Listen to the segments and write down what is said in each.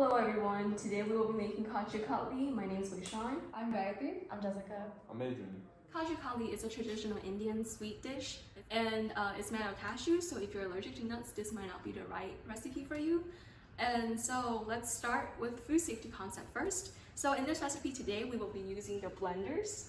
Hello everyone, today we will be making Kaju Katli. My name is Lishan. I'm Gayatri. I'm Jessica. I'm Adrian. Kaju Katli is a traditional Indian sweet dish and it's made of cashews, so if you're allergic to nuts, this might not be the right recipe for you. And so let's start with food safety concept first. So in this recipe today, we will be using the blenders.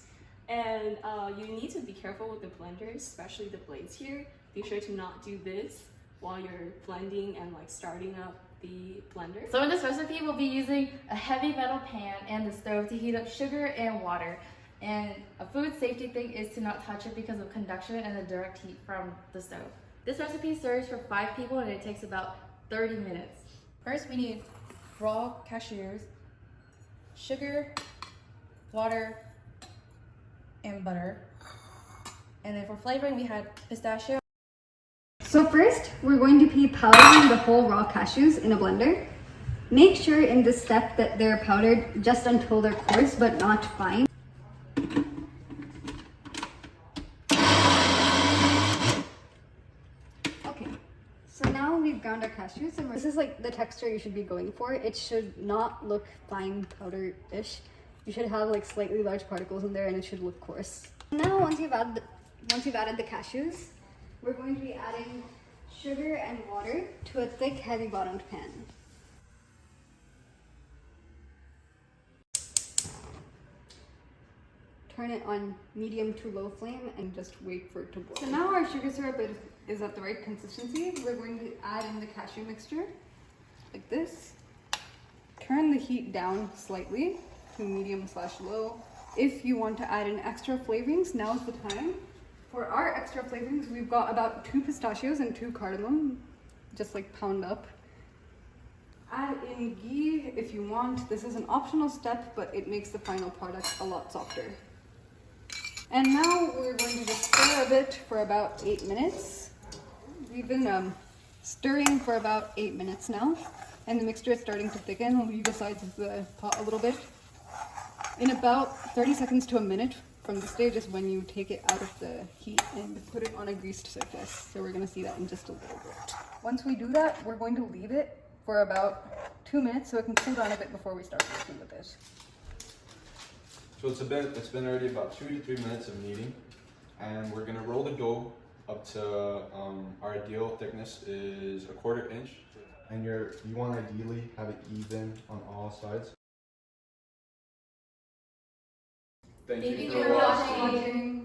And you need to be careful with the blenders, especially the blades here. Be sure to not do this while you're blending and starting up the blender. So in this recipe, we'll be using a heavy metal pan and the stove to heat up sugar and water. And a food safety thing is to not touch it because of conduction and the direct heat from the stove. This recipe serves for 5 people and it takes about 30 minutes. First, we need raw cashews, sugar, water, and butter. And then for flavoring, we had pistachio. So first, we're going to be powdering the whole raw cashews in a blender. Make sure in this step that they're powdered just until they're coarse but not fine. Okay, so now we've ground our cashews and this is the texture you should be going for. It should not look fine powder-ish. You should have slightly large particles in there and it should look coarse. Now once you've added the cashews, we're going to be adding sugar and water to a thick, heavy bottomed pan. Turn it on medium to low flame and just wait for it to boil. So now our sugar syrup is at the right consistency. We're going to add in the cashew mixture, like this. Turn the heat down slightly to medium/low. If you want to add in extra flavorings, now's the time. For our extra flavorings, we've got about 2 pistachios and 2 cardamom, just pound up. Add in ghee if you want. This is an optional step, but it makes the final product a lot softer. And now we're going to just stir a bit for about 8 minutes. We've been stirring for about 8 minutes now, and the mixture is starting to thicken. We'll leave the sides of the pot a little bit. In about 30 seconds to a minute from the stage is when you take it out of the heat and put it on a greased surface. So we're going to see that in just a little bit. Once we do that, we're going to leave it for about 2 minutes so it can cool down a bit before we start working with it. So it's been already about 2 to 3 minutes of kneading, and we're gonna roll the dough up to our ideal thickness is 1/4 inch, and you want to ideally have it even on all sides. Thank you for watching.